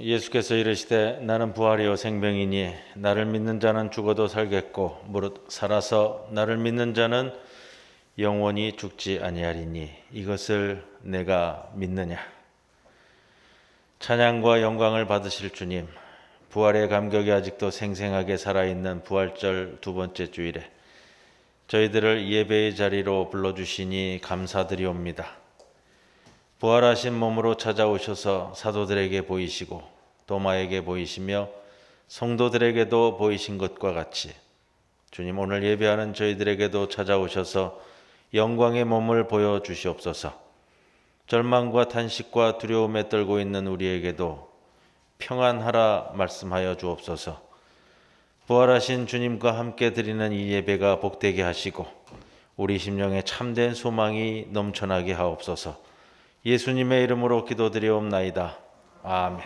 예수께서 이르시되 나는 부활이요 생명이니 나를 믿는 자는 죽어도 살겠고 무릇 살아서 나를 믿는 자는 영원히 죽지 아니하리니 이것을 내가 믿느냐. 찬양과 영광을 받으실 주님, 부활의 감격이 아직도 생생하게 살아있는 부활절 두 번째 주일에 저희들을 예배의 자리로 불러주시니 감사드리옵니다. 부활하신 몸으로 찾아오셔서 사도들에게 보이시고 도마에게 보이시며 성도들에게도 보이신 것과 같이 주님, 오늘 예배하는 저희들에게도 찾아오셔서 영광의 몸을 보여주시옵소서. 절망과 탄식과 두려움에 떨고 있는 우리에게도 평안하라 말씀하여 주옵소서. 부활하신 주님과 함께 드리는 이 예배가 복되게 하시고 우리 심령에 참된 소망이 넘쳐나게 하옵소서. 예수님의 이름으로 기도드리옵나이다. 아멘.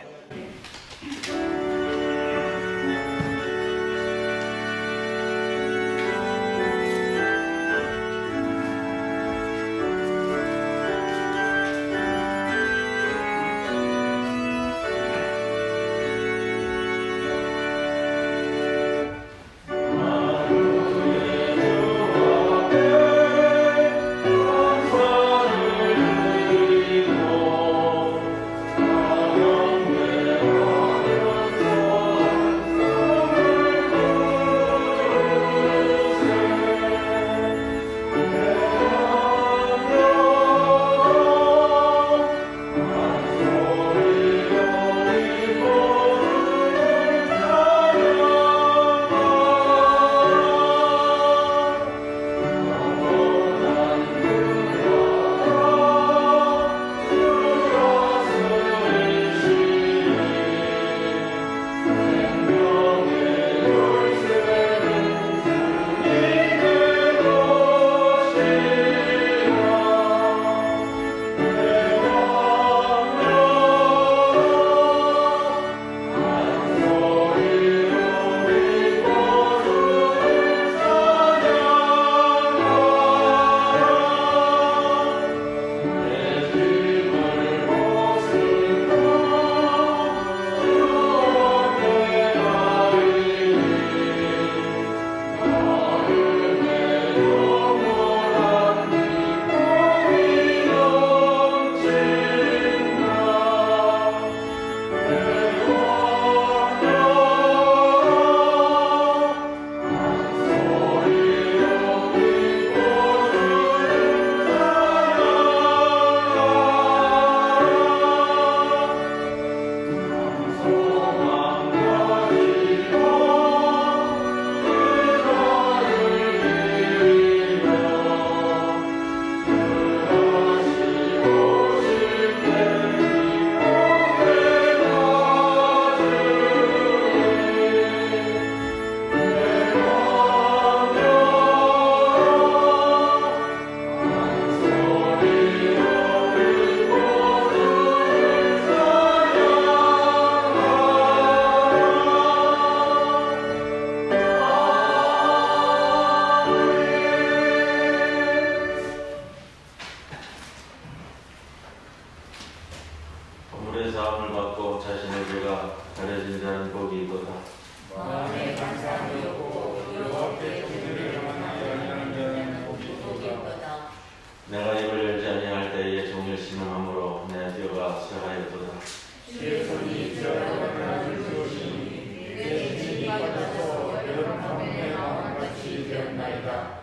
내가 입을 열지 아니할 때에 종일 신음함으로 내 뼈가 쇠하였도다. 주의 손이 들어가는 나를 주시니 내 진이 받아서 여름 밤에 마음같이 되었나이다.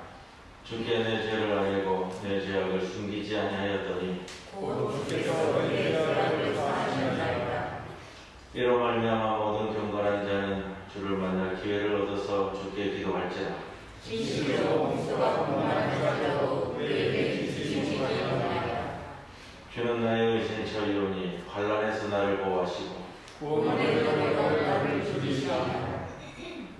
주께 내 죄를 알고 내 죄악을 숨기지 아니하였더니 곧 주께서 내 죄악을 사하셨나이다. 이로 말미암아 모든 경건한 자는 주를 만날 기회를 얻어서 주께 기도할지라. 진실로 공수가 분만한 자도 우리에게 지키시기 원하나이다. 주는 나의 의신 저이오니 환난에서 나를 보호하시고 구원의 은혜로 나를 주시옵소서.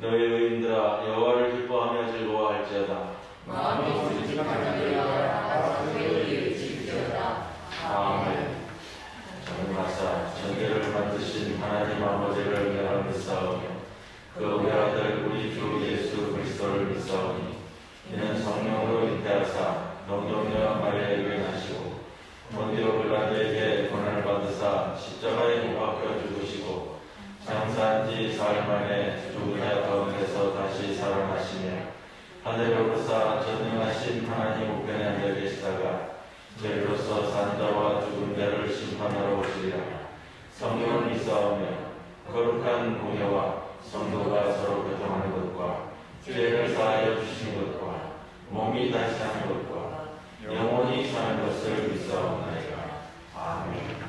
너희 의인들아 여호와를 기뻐하며 즐거워할지어다. 마음이 우직한 자들아 주의 지키시오다. 아멘. 저는 마사 전대를 만드신 하나님 아버지를 내가 믿사오며 그 외아들 우리 주 예수 그리스도를 믿사오니 이는 성령으로 잉태하사 동정녀 마리아에게 나시고 본디오 빌라도에게 고난을 받으사 십자가에 못 박혀 죽으시고 대로로서 전능하신 하나님 우편에 앉아 계시다가 죄로서 산자와 죽은 자를 심판하러 오시리라. 성령을 믿사오며 거룩한 공예와 성도가 서로 교통하는 것과 죄를 사하여 주시는 것과 몸이 다시 사는 것과 영원히 사는 것을 믿사옵나이다. 아멘.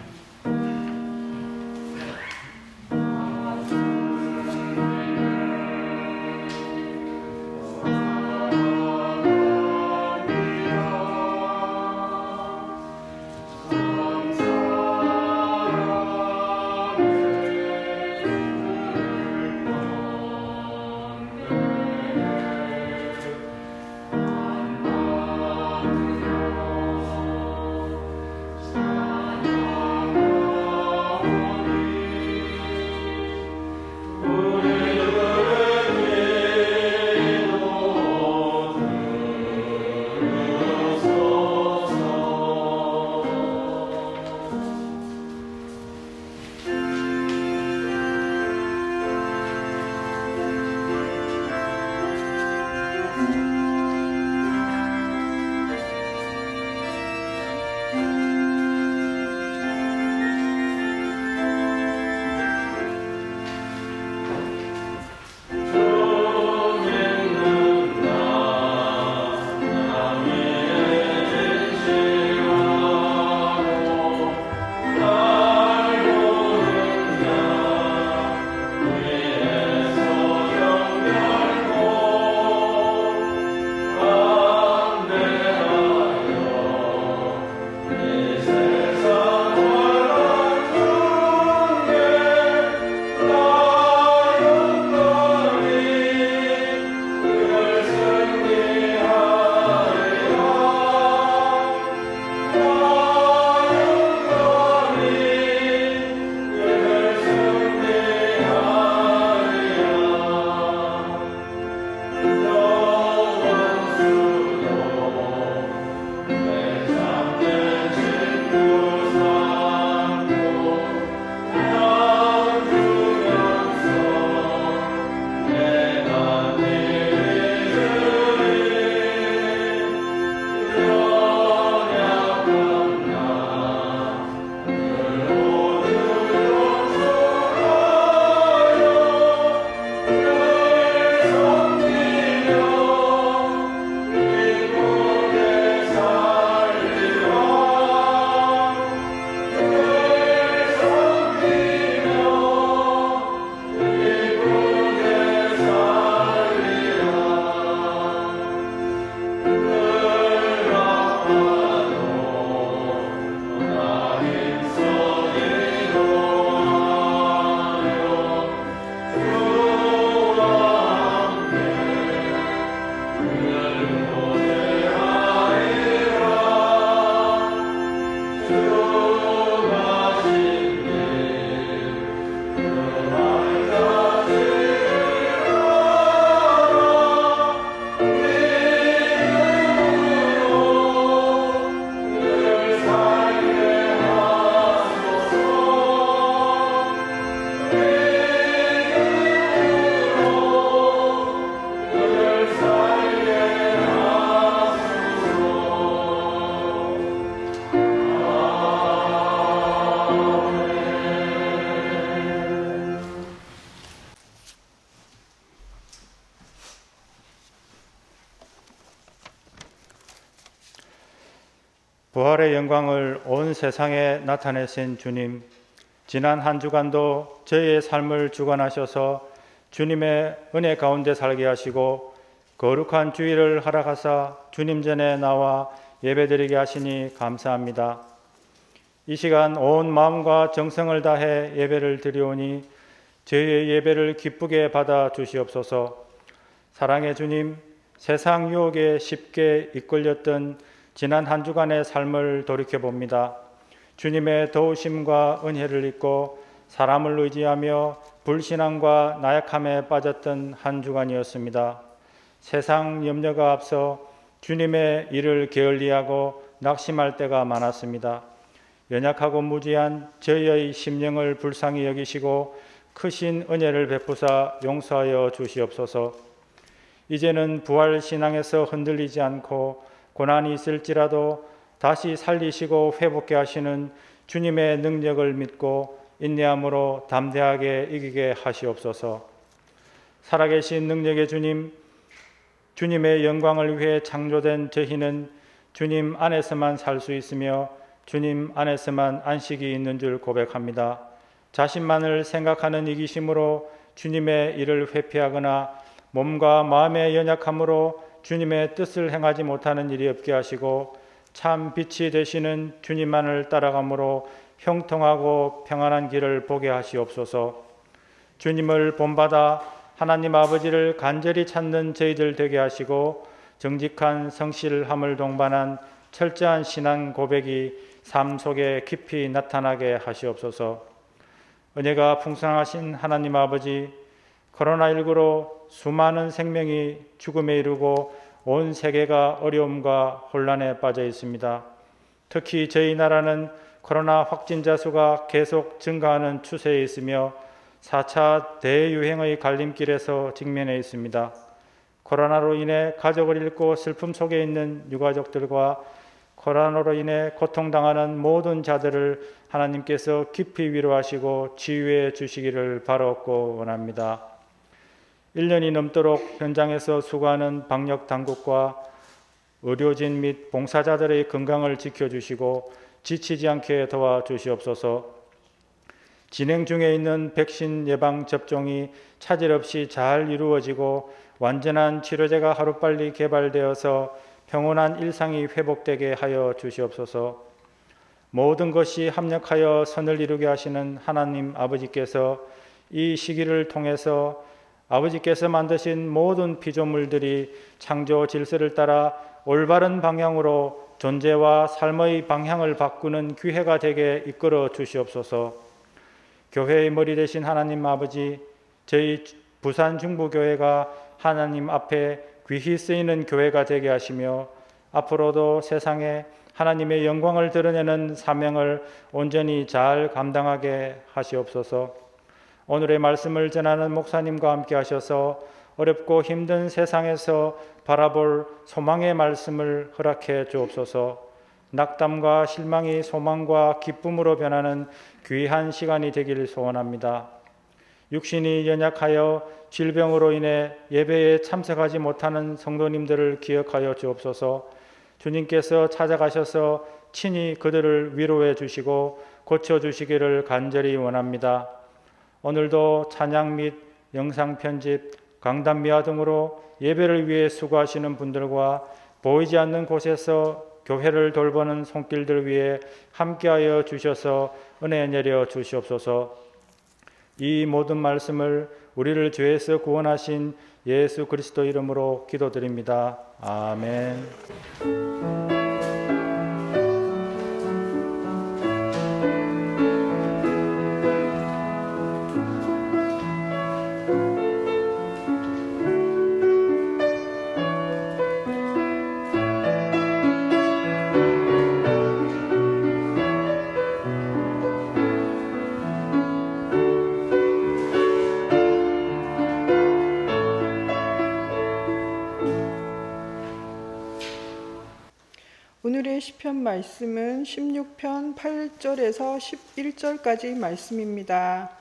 부활의 영광을 온 세상에 나타내신 주님, 지난 한 주간도 저희의 삶을 주관하셔서 주님의 은혜 가운데 살게 하시고 거룩한 주일을 허락하사 주님 전에 나와 예배드리게 하시니 감사합니다. 이 시간 온 마음과 정성을 다해 예배를 드리오니 저희의 예배를 기쁘게 받아 주시옵소서. 사랑의 주님, 세상 유혹에 쉽게 이끌렸던 지난 한 주간의 삶을 돌이켜봅니다. 주님의 도우심과 은혜를 잊고 사람을 의지하며 불신앙과 나약함에 빠졌던 한 주간이었습니다. 세상 염려가 앞서 주님의 일을 게을리하고 낙심할 때가 많았습니다. 연약하고 무지한 저희의 심령을 불쌍히 여기시고 크신 은혜를 베푸사 용서하여 주시옵소서. 이제는 부활 신앙에서 흔들리지 않고 고난이 있을지라도 다시 살리시고 회복케 하시는 주님의 능력을 믿고 인내함으로 담대하게 이기게 하시옵소서. 살아계신 능력의 주님, 주님의 영광을 위해 창조된 저희는 주님 안에서만 살 수 있으며 주님 안에서만 안식이 있는 줄 고백합니다. 자신만을 생각하는 이기심으로 주님의 일을 회피하거나 몸과 마음의 연약함으로 주님의 뜻을 행하지 못하는 일이 없게 하시고 참 빛이 되시는 주님만을 따라감으로 형통하고 평안한 길을 보게 하시옵소서. 주님을 본받아 하나님 아버지를 간절히 찾는 저희들 되게 하시고 정직한 성실함을 동반한 철저한 신앙 고백이 삶 속에 깊이 나타나게 하시옵소서. 은혜가 풍성하신 하나님 아버지, 코로나19로 수많은 생명이 죽음에 이르고 온 세계가 어려움과 혼란에 빠져 있습니다. 특히 저희 나라는 코로나 확진자 수가 계속 증가하는 추세에 있으며 4차 대유행의 갈림길에서 직면해 있습니다. 코로나로 인해 가족을 잃고 슬픔 속에 있는 유가족들과 코로나로 인해 고통당하는 모든 자들을 하나님께서 깊이 위로하시고 치유해 주시기를 바라옵고 원합니다. 1년이 넘도록 현장에서 수고하는 방역 당국과 의료진 및 봉사자들의 건강을 지켜주시고 지치지 않게 도와주시옵소서. 진행 중에 있는 백신 예방 접종이 차질 없이 잘 이루어지고 완전한 치료제가 하루빨리 개발되어서 평온한 일상이 회복되게 하여 주시옵소서. 모든 것이 합력하여 선을 이루게 하시는 하나님 아버지께서 이 시기를 통해서 아버지께서 만드신 모든 피조물들이 창조 질서를 따라 올바른 방향으로 존재와 삶의 방향을 바꾸는 기회가 되게 이끌어 주시옵소서. 교회의 머리 되신 하나님 아버지, 저희 부산 중부교회가 하나님 앞에 귀히 쓰이는 교회가 되게 하시며 앞으로도 세상에 하나님의 영광을 드러내는 사명을 온전히 잘 감당하게 하시옵소서. 오늘의 말씀을 전하는 목사님과 함께 하셔서 어렵고 힘든 세상에서 바라볼 소망의 말씀을 허락해 주옵소서. 낙담과 실망이 소망과 기쁨으로 변하는 귀한 시간이 되기를 소원합니다. 육신이 연약하여 질병으로 인해 예배에 참석하지 못하는 성도님들을 기억하여 주옵소서. 주님께서 찾아가셔서 친히 그들을 위로해 주시고 고쳐주시기를 간절히 원합니다. 오늘도 찬양 및 영상 편집, 강단 미화 등으로 예배를 위해 수고하시는 분들과 보이지 않는 곳에서 교회를 돌보는 손길들 위해 함께하여 주셔서 은혜 내려 주시옵소서. 이 모든 말씀을 우리를 죄에서 구원하신 예수 그리스도 이름으로 기도드립니다. 아멘. 오늘의 시편 말씀은 16편 8절에서 11절까지 말씀입니다.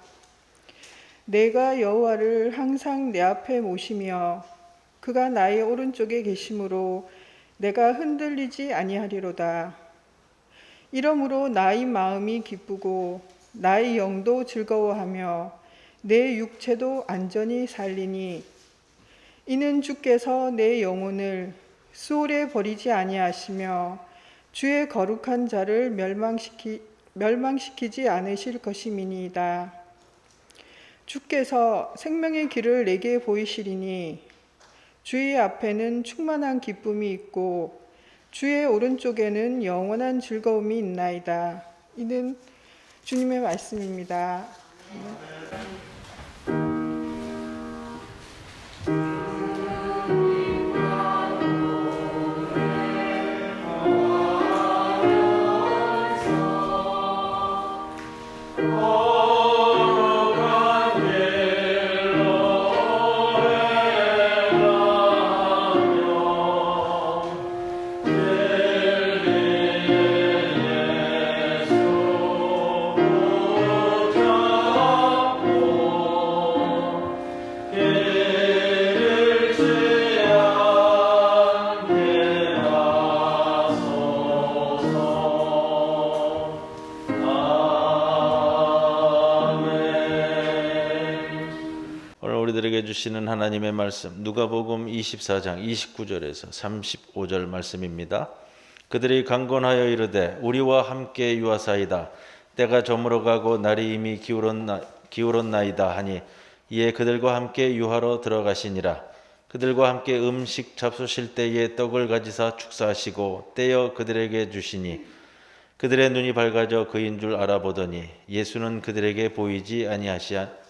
내가 여호와를 항상 내 앞에 모시며 그가 나의 오른쪽에 계심으로 내가 흔들리지 아니하리로다. 이러므로 나의 마음이 기쁘고 나의 영도 즐거워하며 내 육체도 안전히 살리니 이는 주께서 내 영혼을 수월에 버리지 아니하시며 주의 거룩한 자를 멸망시키지 않으실 것임이니이다. 주께서 생명의 길을 내게 보이시리니 주의 앞에는 충만한 기쁨이 있고 주의 오른쪽에는 영원한 즐거움이 있나이다. 이는 주님의 말씀입니다. 우리들에게 주시는 하나님의 말씀 누가복음 24장 29절에서 35절 말씀입니다. 그들이 강권하여 이르되 우리와 함께 유하사이다. 때가 저물어 가고 날이 이미 기울었나이다 하니 이에 그들과 함께 유하러 들어가시니라. 그들과 함께 음식 잡수실 때에 떡을 가지사 축사하시고 떼어 그들에게 주시니 그들의 눈이 밝아져 그인 줄 알아보더니 예수는 그들에게 보이지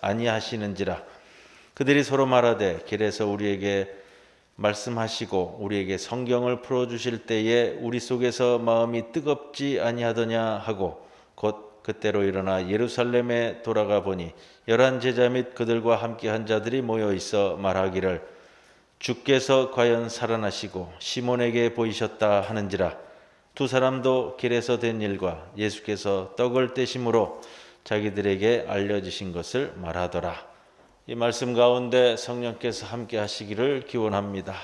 아니하시는지라. 그들이 서로 말하되 길에서 우리에게 말씀하시고 우리에게 성경을 풀어주실 때에 우리 속에서 마음이 뜨겁지 아니하더냐 하고 곧 그때로 일어나 예루살렘에 돌아가 보니 11 제자 및 그들과 함께한 자들이 모여 있어 말하기를 주께서 과연 살아나시고 시몬에게 보이셨다 하는지라. 두 사람도 길에서 된 일과 예수께서 떡을 떼심으로 자기들에게 알려주신 것을 말하더라. 이 말씀 가운데 성령께서 함께 하시기를 기원합니다.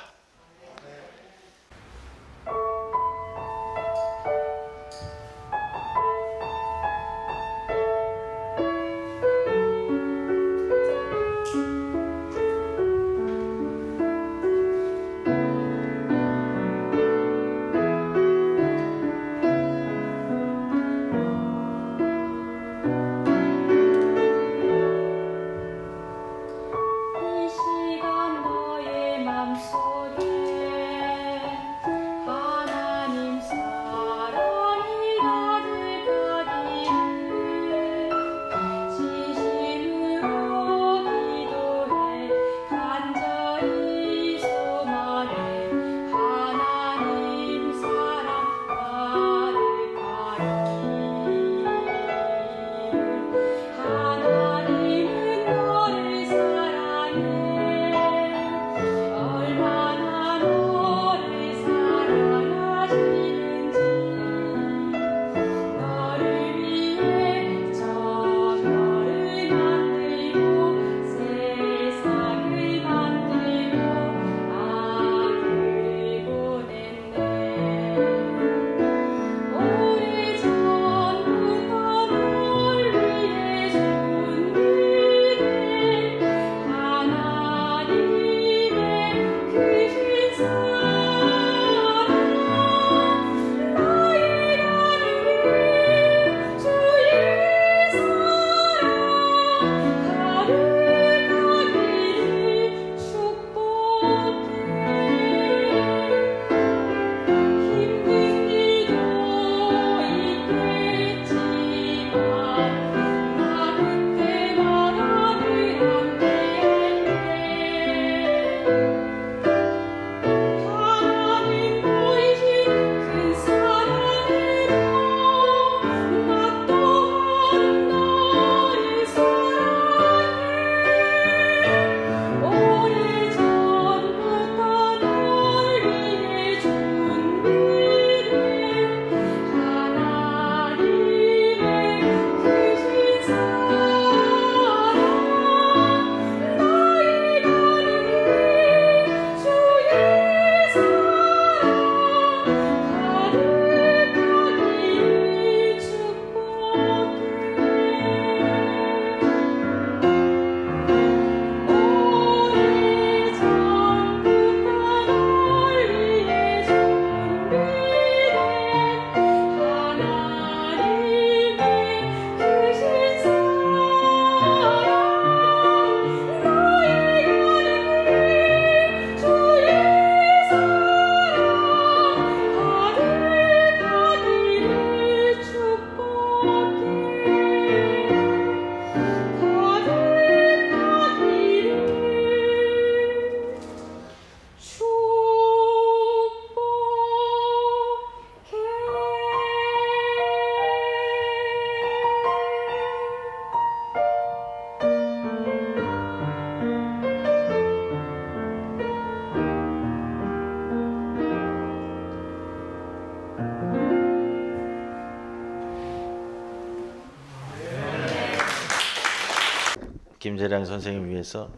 김재량 선생님 위해서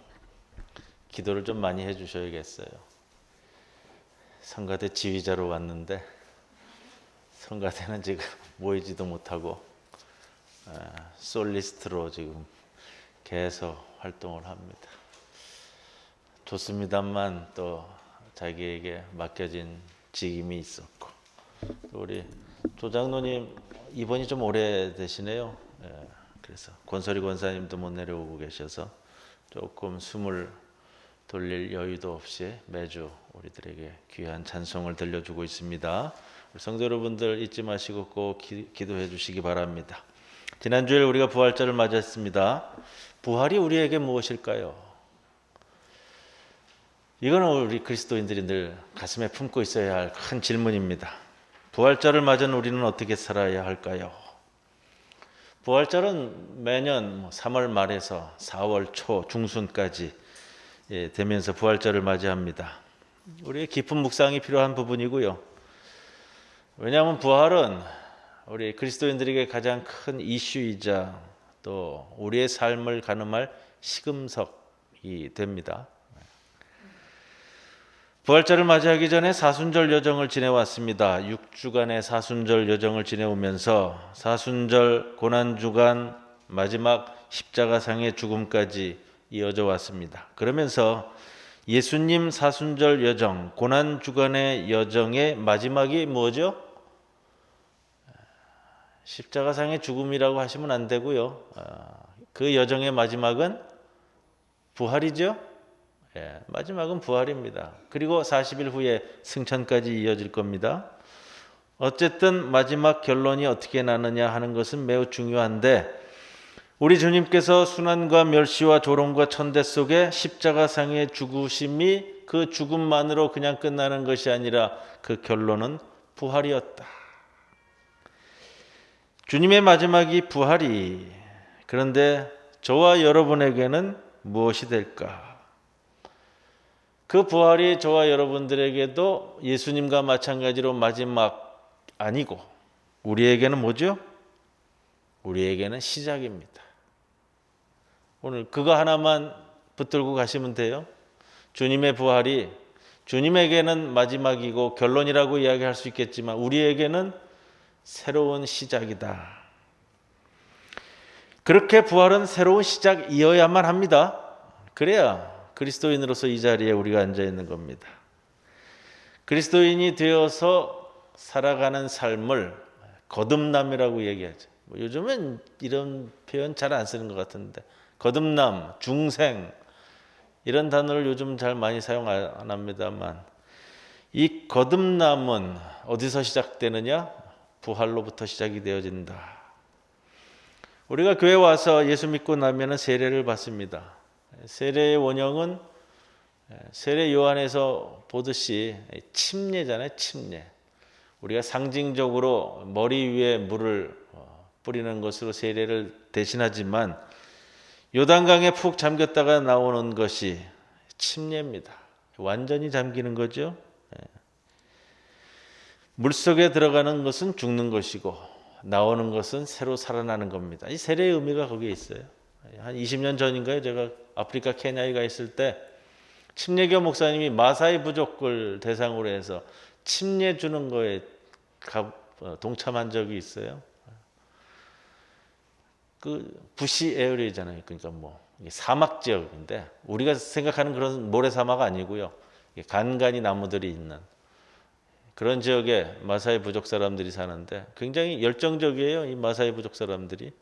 기도를 좀 많이 해주셔야겠어요. 성가대 지휘자로 왔는데 성가대는 지금 모이지도 못하고 솔리스트로 지금 계속 활동을 합니다. 좋습니다만 또 자기에게 맡겨진 직임이 있었고, 또 우리 조장로님 입원이 좀 오래되시네요. 그래서 권설이 권사님도 못 내려오고 계셔서 조금 숨을 돌릴 여유도 없이 매주 우리들에게 귀한 찬송을 들려주고 있습니다. 우리 성도 여러분들 잊지 마시고 꼭 기도해 주시기 바랍니다. 지난주에 우리가 부활절을 맞았습니다. 부활이 우리에게 무엇일까요? 이거는 우리 그리스도인들이 늘 가슴에 품고 있어야 할 큰 질문입니다. 부활절을 맞은 우리는 어떻게 살아야 할까요? 부활절은 매년 3월 말에서 4월 초 중순까지 되면서 부활절을 맞이합니다. 우리의 깊은 묵상이 필요한 부분이고요. 왜냐하면 부활은 우리 그리스도인들에게 가장 큰 이슈이자 또 우리의 삶을 가늠할 시금석이 됩니다. 부활절을 맞이하기 전에 사순절 여정을 지내왔습니다. 6주간의 사순절 여정을 지내오면서 사순절 고난주간 마지막 십자가상의 죽음까지 이어져 왔습니다. 그러면서 예수님 사순절 여정, 고난주간의 여정의 마지막이 뭐죠? 십자가상의 죽음이라고 하시면 안 되고요. 그 여정의 마지막은 부활이죠. 마지막은 부활입니다. 그리고 40일 후에 승천까지 이어질 겁니다. 어쨌든 마지막 결론이 어떻게 나느냐 하는 것은 매우 중요한데, 우리 주님께서 순환과 멸시와 조롱과 천대 속에 십자가상의 죽으심이 그 죽음만으로 그냥 끝나는 것이 아니라 그 결론은 부활이었다. 주님의 마지막이 부활이, 그런데 저와 여러분에게는 무엇이 될까? 그 부활이 저와 여러분들에게도 예수님과 마찬가지로 마지막 아니고 우리에게는 뭐죠? 우리에게는 시작입니다. 오늘 그거 하나만 붙들고 가시면 돼요. 주님의 부활이 주님에게는 마지막이고 결론이라고 이야기할 수 있겠지만 우리에게는 새로운 시작이다. 그렇게 부활은 새로운 시작이어야만 합니다. 그래야 그리스도인으로서 이 자리에 우리가 앉아 있는 겁니다. 그리스도인이 되어서 살아가는 삶을 거듭남이라고 얘기하죠. 요즘은 이런 표현 잘 안 쓰는 것 같은데, 거듭남, 중생 이런 단어를 요즘 잘 많이 사용 안 합니다만, 이 거듭남은 어디서 시작되느냐? 부활로부터 시작이 되어진다. 우리가 교회 와서 예수 믿고 나면 세례를 받습니다. 세례의 원형은 세례 요한에서 보듯이 침례잖아요. 침례. 우리가 상징적으로 머리 위에 물을 뿌리는 것으로 세례를 대신하지만 요단강에 푹 잠겼다가 나오는 것이 침례입니다. 완전히 잠기는 거죠. 물속에 들어가는 것은 죽는 것이고 나오는 것은 새로 살아나는 겁니다. 이 세례의 의미가 거기에 있어요. 한 20년 전인가요? 제가 아프리카 케냐에 가 있을 때 침례교 목사님이 마사이 부족을 대상으로 해서 침례 주는 거에 동참한 적이 있어요. 그 부시 에어리잖아요. 그러니까 뭐 사막 지역인데 우리가 생각하는 그런 모래사막 아니고요. 간간히 나무들이 있는 그런 지역에 마사이 부족 사람들이 사는데 굉장히 열정적이에요. 이 마사이 부족 사람들이.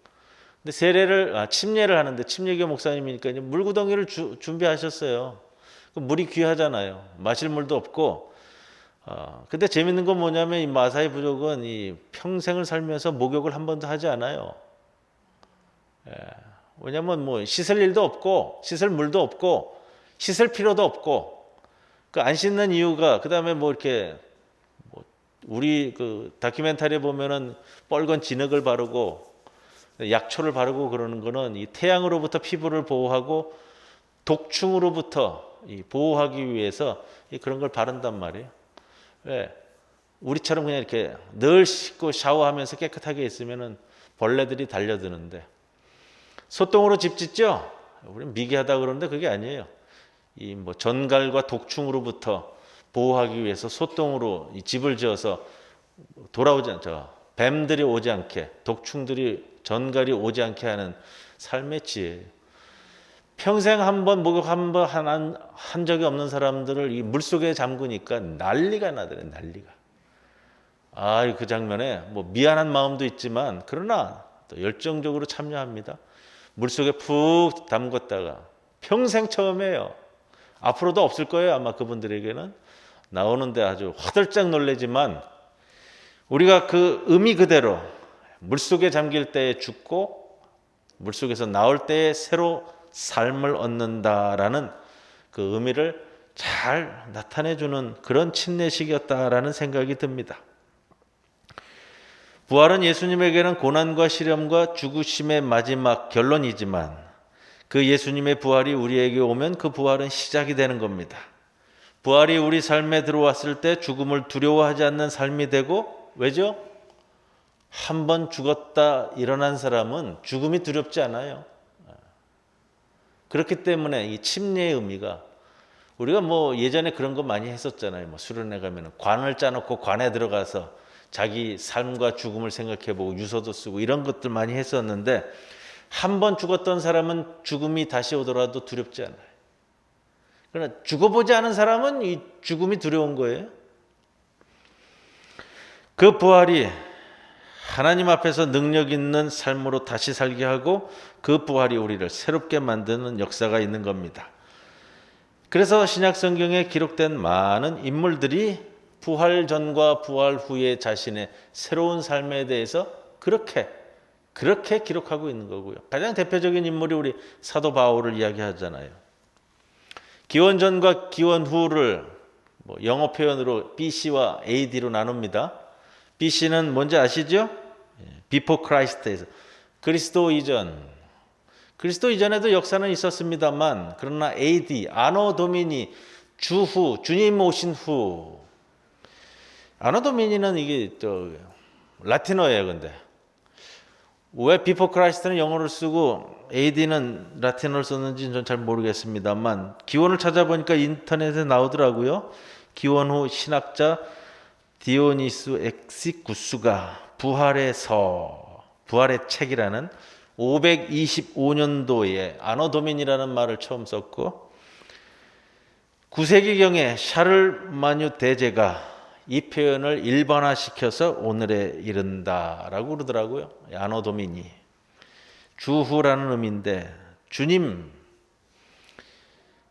근데 침례를 하는데 침례교 목사님이니까 이제 물구덩이를 준비하셨어요. 물이 귀하잖아요. 마실 물도 없고. 근데 재밌는 건 뭐냐면 이 마사이 부족은 이 평생을 살면서 목욕을 한 번도 하지 않아요. 왜냐면 뭐 씻을 일도 없고, 씻을 물도 없고, 씻을 필요도 없고, 그 안 씻는 이유가 그다음에 뭐 이렇게 우리 그 다큐멘터리에 보면은 뻘건 진흙을 바르고 약초를 바르고 그러는 거는 이 태양으로부터 피부를 보호하고 독충으로부터 보호하기 위해서 그런 걸 바른단 말이에요. 왜? 우리처럼 그냥 이렇게 늘 씻고 샤워하면서 깨끗하게 있으면은 벌레들이 달려드는데 소똥으로 집 짓죠? 우리는 미개하다 그러는데 그게 아니에요. 이 뭐 전갈과 독충으로부터 보호하기 위해서 소똥으로 이 집을 지어서 돌아오지 않죠. 뱀들이 오지 않게, 독충들이 전갈이 오지 않게 하는 삶의 지혜예요. 평생 한번 목욕 한번 한 적이 없는 사람들을 이 물속에 잠그니까 난리가 나더래, 난리가. 그 장면에 뭐 미안한 마음도 있지만 그러나 또 열정적으로 참여합니다. 물속에 푹 담궜다가 평생 처음이에요. 앞으로도 없을 거예요. 아마 그분들에게는. 나오는데 아주 화들짝 놀라지만 우리가 그 의미 그대로 물속에 잠길 때에 죽고 물속에서 나올 때에 새로 삶을 얻는다라는 그 의미를 잘 나타내주는 그런 침례식이었다라는 생각이 듭니다. 부활은 예수님에게는 고난과 시련과 죽으심의 마지막 결론이지만 그 예수님의 부활이 우리에게 오면 그 부활은 시작이 되는 겁니다. 부활이 우리 삶에 들어왔을 때 죽음을 두려워하지 않는 삶이 되고, 왜죠? 한 번 죽었다 일어난 사람은 죽음이 두렵지 않아요. 그렇기 때문에 이 침례의 의미가, 우리가 뭐 예전에 그런 거 많이 했었잖아요. 뭐 수련회 가면 관을 짜놓고 관에 들어가서 자기 삶과 죽음을 생각해보고 유서도 쓰고 이런 것들 많이 했었는데, 한 번 죽었던 사람은 죽음이 다시 오더라도 두렵지 않아요. 그러나 죽어보지 않은 사람은 이 죽음이 두려운 거예요. 그 부활이 하나님 앞에서 능력 있는 삶으로 다시 살게 하고 그 부활이 우리를 새롭게 만드는 역사가 있는 겁니다. 그래서 신약 성경에 기록된 많은 인물들이 부활 전과 부활 후에 자신의 새로운 삶에 대해서 그렇게 기록하고 있는 거고요. 가장 대표적인 인물이 우리 사도 바울을 이야기하잖아요. 기원 전과 기원 후를 뭐 영어 표현으로 BC와 AD로 나눕니다. BC는 뭔지 아시죠? Before Christ에서 그리스도 이전에도 역사는 있었습니다만, 그러나 AD, 아노 도미니, 주후, 주님 오신 후. 아노 도미니는 이게 라틴어예요. 근데 왜 Before Christ는 영어를 쓰고 AD는 라틴어를 썼는지 전 잘 모르겠습니다만, 기원을 찾아보니까 인터넷에 나오더라고요. 기원 후 신학자 디오니스 엑시구스가 부활의 책이라는 525년도에 아노 도민이라는 말을 처음 썼고, 9세기경에 샤를마뉴 대제가 이 표현을 일반화시켜서 오늘에 이른다라고 그러더라고요. 아노 도미니. 주후라는 의미인데, 주님.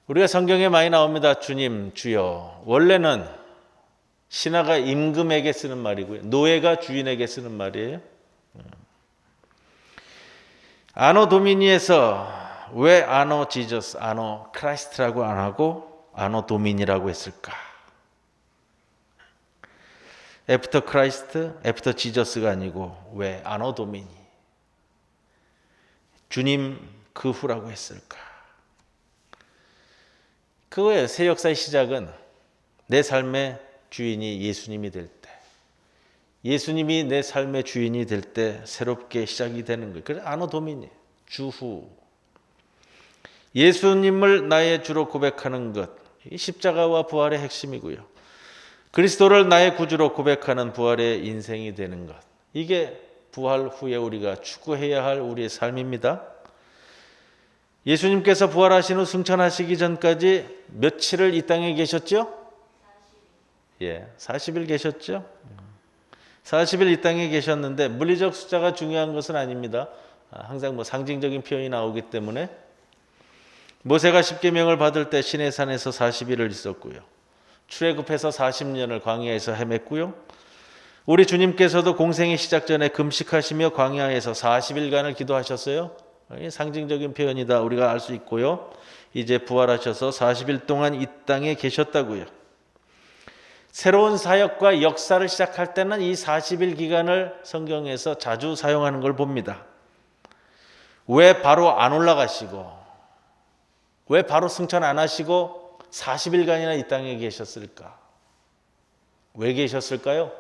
우리가 성경에 많이 나옵니다. 주님, 주여. 원래는 신하가 임금에게 쓰는 말이고요. 노예가 주인에게 쓰는 말이에요. 아노 도미니에서 왜 아노 지저스, 아노 크라이스트라고 안 하고 아노 도미니라고 했을까? 애프터 크라이스트, 애프터 지저스가 아니고 왜 아노 도미니? 주님 그 후라고 했을까? 그거예요. 새 역사의 시작은 내 삶의 주인이 예수님이 될 때, 예수님이 내 삶의 주인이 될 때 새롭게 시작이 되는 거예요. 그래서 아노 도미니, 주후. 예수님을 나의 주로 고백하는 것, 이 십자가와 부활의 핵심이고요. 그리스도를 나의 구주로 고백하는 부활의 인생이 되는 것, 이게 부활 후에 우리가 추구해야 할 우리의 삶입니다. 예수님께서 부활하신 후 승천하시기 전까지 며칠을 이 땅에 계셨죠? 40일 계셨죠? 40일 이 땅에 계셨는데 물리적 숫자가 중요한 것은 아닙니다. 항상 상징적인 표현이 나오기 때문에 모세가 십계명을 받을 때 시내산에서 40일을 있었고요. 출애굽해서 40년을 광야에서 헤맸고요. 우리 주님께서도 공생의 시작 전에 금식하시며 광야에서 40일간을 기도하셨어요. 상징적인 표현이다 우리가 알 수 있고요. 이제 부활하셔서 40일 동안 이 땅에 계셨다고요. 새로운 사역과 역사를 시작할 때는 이 40일 기간을 성경에서 자주 사용하는 걸 봅니다. 왜 바로 안 올라가시고, 왜 바로 승천 안 하시고 40일간이나 이 땅에 계셨을까? 왜 계셨을까요?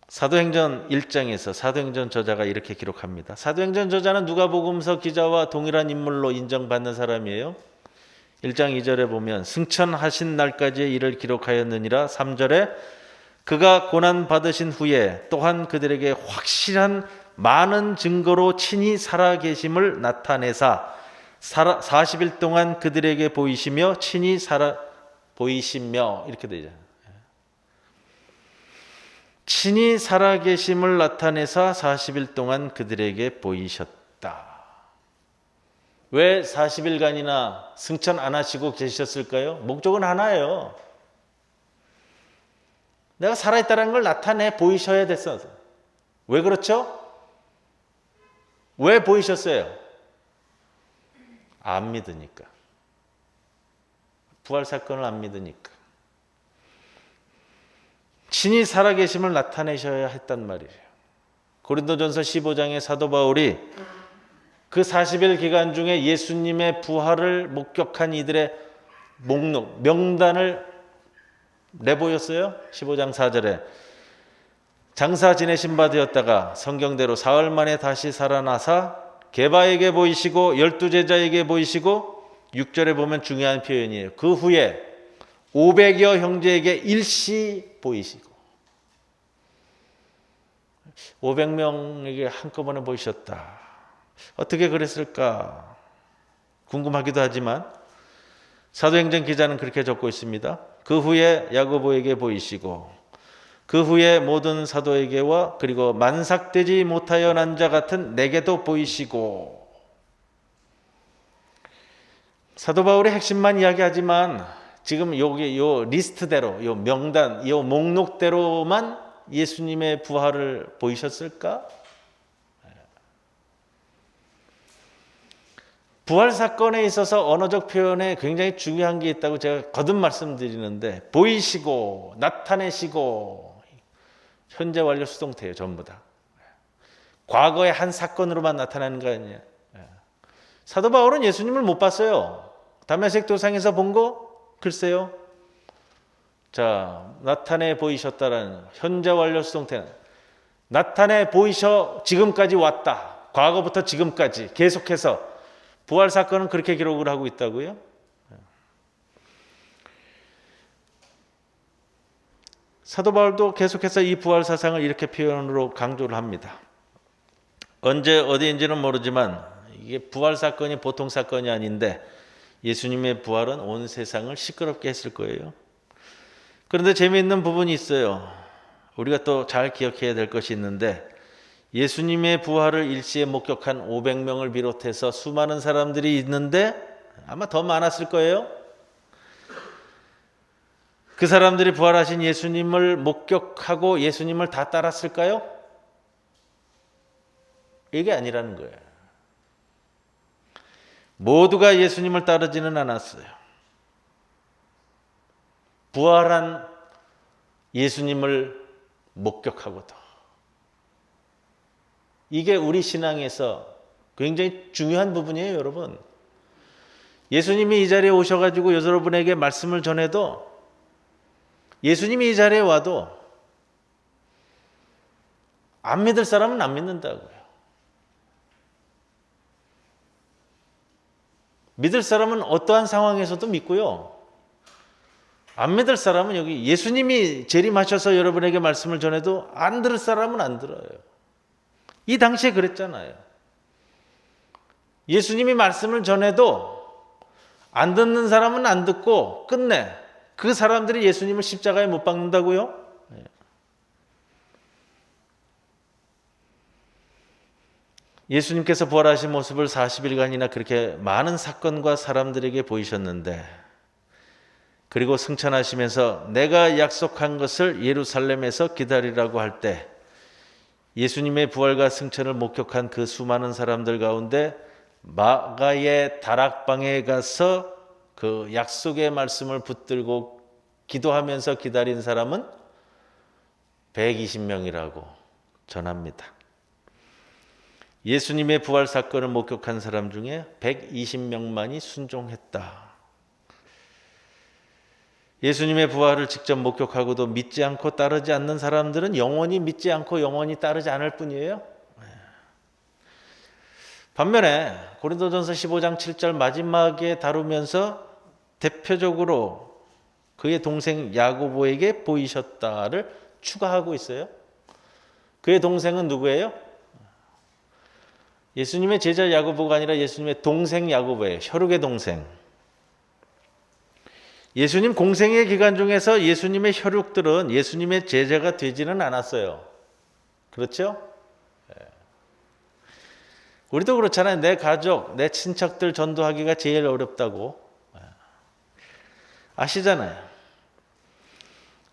사도행전 1장에서 사도행전 저자가 이렇게 기록합니다. 사도행전 저자는 누가복음서 기자와 동일한 인물로 인정받는 사람이에요. 1장 2절에 보면 승천하신 날까지의 일을 기록하였느니라. 3절에 그가 고난 받으신 후에 또한 그들에게 확실한 많은 증거로 친히 살아계심을 나타내사 40일 동안 그들에게 보이시며 친히 보이시며 이렇게 되죠. 친히 살아계심을 나타내사 40일 동안 그들에게 보이셨다. 왜 40일간이나 승천 안 하시고 계셨을까요? 목적은 하나예요. 내가 살아있다는 걸 나타내 보이셔야 됐어. 왜 그렇죠? 왜 보이셨어요? 안 믿으니까. 부활 사건을 안 믿으니까. 친히 살아계심을 나타내셔야 했단 말이에요. 고린도전서 15장의 사도 바울이 그 40일 기간 중에 예수님의 부활을 목격한 이들의 목록, 명단을 내보였어요. 15장 4절에 장사 지내신 바 되었다가 성경대로 사흘 만에 다시 살아나사 게바에게 보이시고 12제자에게 보이시고 6절에 보면 중요한 표현이에요. 그 후에 500여 형제에게 일시 보이시고 500명에게 한꺼번에 보이셨다. 어떻게 그랬을까 궁금하기도 하지만 사도행전 기자는 그렇게 적고 있습니다. 그 후에 야고보에게 보이시고 그 후에 모든 사도에게와 그리고 만삭되지 못하여 난 자 같은 내게도 보이시고. 사도 바울의 핵심만 이야기하지만 지금 여기 요 리스트대로 요 명단 요 목록대로만 예수님의 부활을 보이셨을까? 부활 사건에 있어서 언어적 표현에 굉장히 중요한 게 있다고 제가 거듭 말씀드리는데 보이시고 나타내시고 현재 완료 수동태예요. 전부 다. 과거의 한 사건으로만 나타나는 거 아니에요. 사도 바울은 예수님을 못 봤어요. 다메섹 도상에서 본 거? 글쎄요. 자, 나타내 보이셨다라는 현재 완료 수동태는 나타내 보이셔 지금까지 왔다. 과거부터 지금까지 계속해서 부활 사건은 그렇게 기록을 하고 있다고요. 사도 바울도 계속해서 이 부활 사상을 이렇게 표현으로 강조를 합니다. 언제 어디인지는 모르지만 이게 부활 사건이 보통 사건이 아닌데 예수님의 부활은 온 세상을 시끄럽게 했을 거예요. 그런데 재미있는 부분이 있어요. 우리가 또 잘 기억해야 될 것이 있는데 예수님의 부활을 일시에 목격한 500명을 비롯해서 수많은 사람들이 있는데 아마 더 많았을 거예요. 그 사람들이 부활하신 예수님을 목격하고 예수님을 다 따랐을까요? 이게 아니라는 거예요. 모두가 예수님을 따르지는 않았어요. 부활한 예수님을 목격하고도. 이게 우리 신앙에서 굉장히 중요한 부분이에요, 여러분. 예수님이 이 자리에 오셔가지고 여러분에게 말씀을 전해도 예수님이 이 자리에 와도 안 믿을 사람은 안 믿는다고요. 믿을 사람은 어떠한 상황에서도 믿고요. 안 믿을 사람은 여기 예수님이 재림하셔서 여러분에게 말씀을 전해도 안 들을 사람은 안 들어요. 이 당시에 그랬잖아요. 예수님이 말씀을 전해도 안 듣는 사람은 안 듣고 끝내 그 사람들이 예수님을 십자가에 못 박는다고요? 예수님께서 부활하신 모습을 40일간이나 그렇게 많은 사건과 사람들에게 보이셨는데 그리고 승천하시면서 내가 약속한 것을 예루살렘에서 기다리라고 할 때 예수님의 부활과 승천을 목격한 그 수많은 사람들 가운데 마가의 다락방에 가서 그 약속의 말씀을 붙들고 기도하면서 기다린 사람은 120명이라고 전합니다. 예수님의 부활 사건을 목격한 사람 중에 120명만이 순종했다. 예수님의 부활을 직접 목격하고도 믿지 않고 따르지 않는 사람들은 영원히 믿지 않고 영원히 따르지 않을 뿐이에요. 반면에 고린도전서 15장 7절 마지막에 다루면서 대표적으로 그의 동생 야고보에게 보이셨다를 추가하고 있어요. 그의 동생은 누구예요? 예수님의 제자 야고보가 아니라 예수님의 동생 야고보예요. 혈육의 동생. 예수님 공생의 기간 중에서 예수님의 혈육들은 예수님의 제자가 되지는 않았어요. 그렇죠? 우리도 그렇잖아요. 내 가족, 내 친척들 전도하기가 제일 어렵다고. 아시잖아요.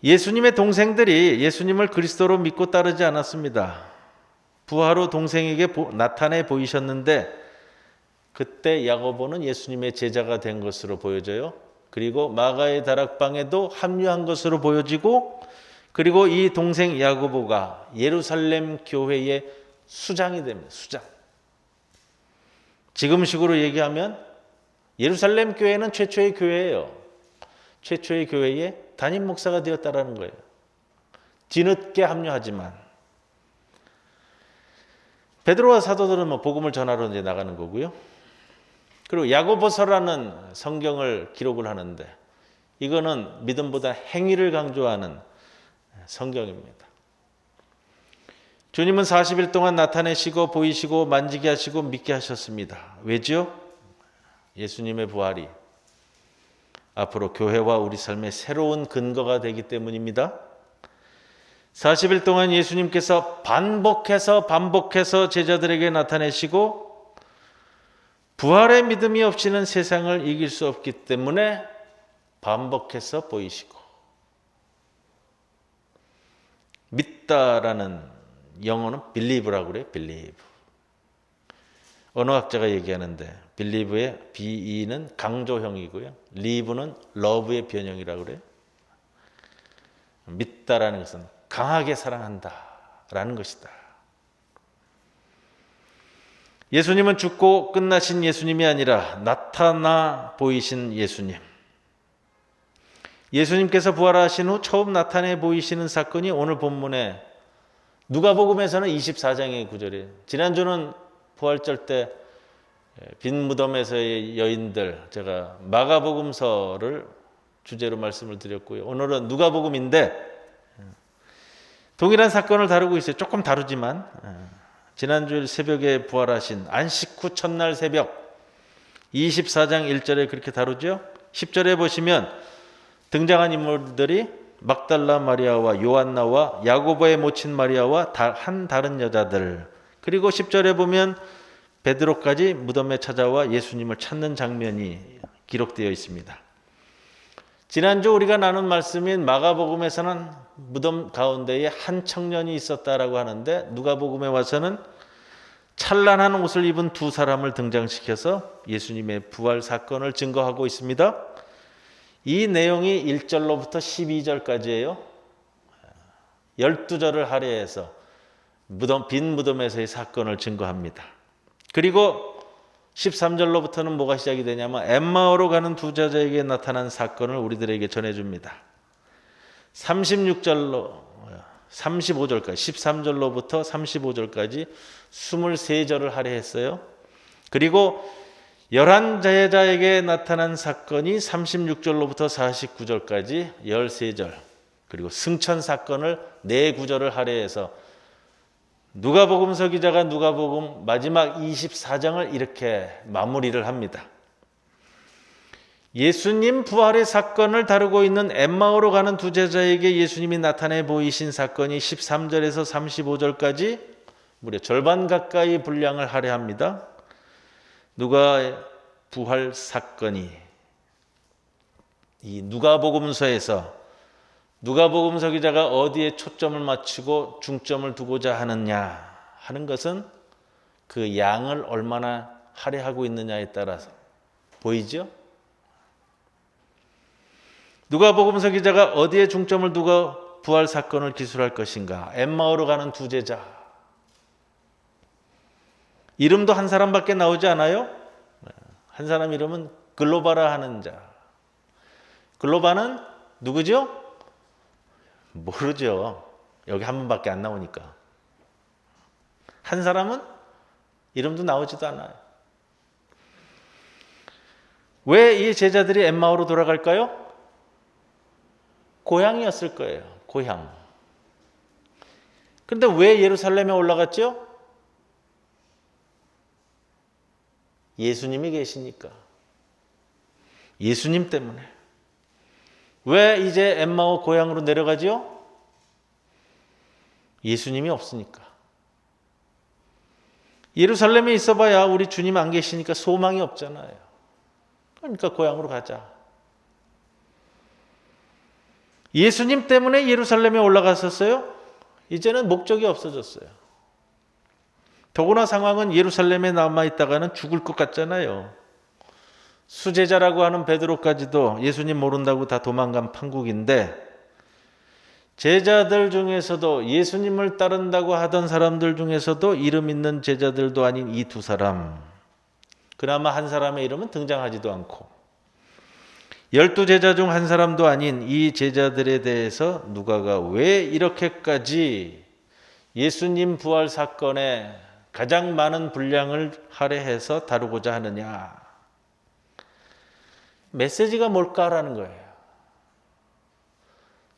예수님의 동생들이 예수님을 그리스도로 믿고 따르지 않았습니다. 부활 후 동생에게 나타내 보이셨는데 그때 야고보는 예수님의 제자가 된 것으로 보여져요. 그리고 마가의 다락방에도 합류한 것으로 보여지고, 그리고 이 동생 야고보가 예루살렘 교회의 수장이 됩니다. 수장. 지금식으로 얘기하면 예루살렘 교회는 최초의 교회예요. 최초의 교회의 담임 목사가 되었다라는 거예요. 뒤늦게 합류하지만. 베드로와 사도들은 뭐 복음을 전하러 이제 나가는 거고요. 그리고 야고보서라는 성경을 기록을 하는데 이거는 믿음보다 행위를 강조하는 성경입니다. 주님은 40일 동안 나타내시고 보이시고 만지게 하시고 믿게 하셨습니다. 왜죠? 예수님의 부활이 앞으로 교회와 우리 삶의 새로운 근거가 되기 때문입니다. 40일 동안 예수님께서 반복해서 제자들에게 나타내시고 부활의 믿음이 없이는 세상을 이길 수 없기 때문에 반복해서 보이시고, 믿다라는 영어는 believe라고 그래요. believe. 언어학자가 얘기하는데 believe의 be는 강조형이고요. lieve는 love의 변형이라고 그래요. 믿다라는 것은 강하게 사랑한다라는 것이다. 예수님은 죽고 끝나신 예수님이 아니라 나타나 보이신 예수님. 예수님께서 부활하신 후 처음 나타내 보이시는 사건이 오늘 본문에 누가복음에서는 24장의 구절이에요. 지난주는 부활절 때 빈 무덤에서의 여인들, 제가 마가복음서를 주제로 말씀을 드렸고요. 오늘은 누가복음인데 동일한 사건을 다루고 있어요. 조금 다르지만 지난주 새벽에 부활하신 안식 후 첫날 새벽 24장 1절에 그렇게 다루죠. 10절에 보시면 등장한 인물들이 막달라 마리아와 요한나와 야고보의 모친 마리아와 한 다른 여자들, 그리고 10절에 보면 베드로까지 무덤에 찾아와 예수님을 찾는 장면이 기록되어 있습니다. 지난주 우리가 나눈 말씀인 마가복음에서는 무덤 가운데에 한 청년이 있었다라고 하는데 누가복음에 와서는 찬란한 옷을 입은 두 사람을 등장시켜서 예수님의 부활 사건을 증거하고 있습니다. 이 내용이 1절로부터 12절까지예요. 12절을 할애해서 빈 무덤에서의 사건을 증거합니다. 그리고 13절로부터는 뭐가 시작이 되냐면 엠마오로 가는 두 제자에게 나타난 사건을 우리들에게 전해줍니다. 35절까지 13절로부터 35절까지 23절을 할애했어요. 그리고 11제자에게 나타난 사건이 36절로부터 49절까지 13절, 그리고 승천 사건을 4구절을 할애해서 누가복음서 기자가 누가복음 마지막 24장을 이렇게 마무리를 합니다. 예수님 부활의 사건을 다루고 있는 엠마오로 가는 두 제자에게 예수님이 나타내 보이신 사건이 13절에서 35절까지 무려 절반 가까이 분량을 할애합니다. 누가의 부활 사건이 이 누가복음서에서 누가복음서 기자가 어디에 초점을 맞추고 중점을 두고자 하느냐 하는 것은 그 양을 얼마나 할애하고 있느냐에 따라서 보이죠? 누가복음서 기자가 어디에 중점을 두고 부활 사건을 기술할 것인가? 엠마오로 가는 두 제자. 이름도 한 사람밖에 나오지 않아요? 한 사람 이름은 글로바라 하는 자. 글로바는 누구죠? 모르죠. 여기 한 분밖에 안 나오니까. 한 사람은 이름도 나오지도 않아요. 왜 이 제자들이 엠마오로 돌아갈까요? 고향이었을 거예요. 고향. 그런데 왜 예루살렘에 올라갔죠? 예수님이 계시니까. 예수님 때문에. 왜 이제 엠마오 고향으로 내려가지요? 예수님이 없으니까. 예루살렘에 있어봐야 우리 주님 안 계시니까 소망이 없잖아요. 그러니까 고향으로 가자. 예수님 때문에 예루살렘에 올라갔었어요? 이제는 목적이 없어졌어요. 더구나 상황은 예루살렘에 남아있다가는 죽을 것 같잖아요. 수제자라고 하는 베드로까지도 예수님 모른다고 다 도망간 판국인데, 제자들 중에서도 예수님을 따른다고 하던 사람들 중에서도 이름 있는 제자들도 아닌 이 두 사람, 그나마 한 사람의 이름은 등장하지도 않고 12제자 중 한 사람도 아닌 이 제자들에 대해서 누가가 왜 이렇게까지 예수님 부활 사건에 가장 많은 분량을 할애해서 다루고자 하느냐. 메시지가 뭘까라는 거예요.